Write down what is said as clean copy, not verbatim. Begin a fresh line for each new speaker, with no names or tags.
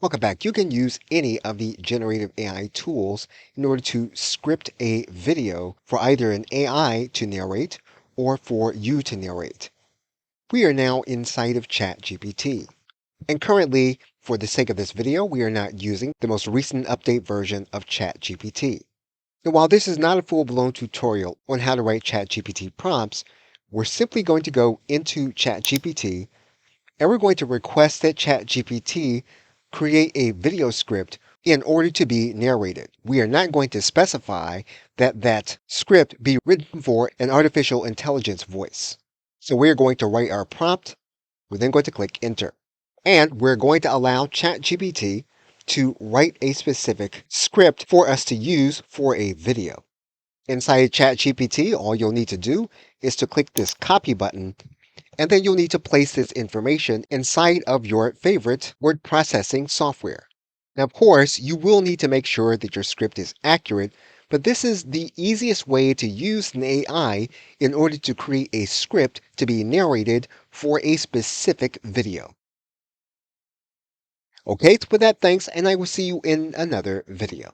Welcome back. You can use any of the generative AI tools in order to script a video for either an AI to narrate or for you to narrate. We are now inside of ChatGPT. And currently, for the sake of this video, we are not using the most recent update version of ChatGPT. And while this is not a full-blown tutorial on how to write ChatGPT prompts, we're simply going to go into ChatGPT and we're going to request that ChatGPT create a video script in order to be narrated. We are not going to specify that that script be written for an artificial intelligence voice. So we're going to write our prompt. We're then going to click enter. And we're going to allow ChatGPT to write a specific script for us to use for a video. Inside ChatGPT, all you'll need to do is to click this copy button, and then you'll need to place this information inside of your favorite word processing software. Now, of course, you will need to make sure that your script is accurate, but this is the easiest way to use an AI in order to create a script to be narrated for a specific video. Okay, so with that, thanks, and I will see you in another video.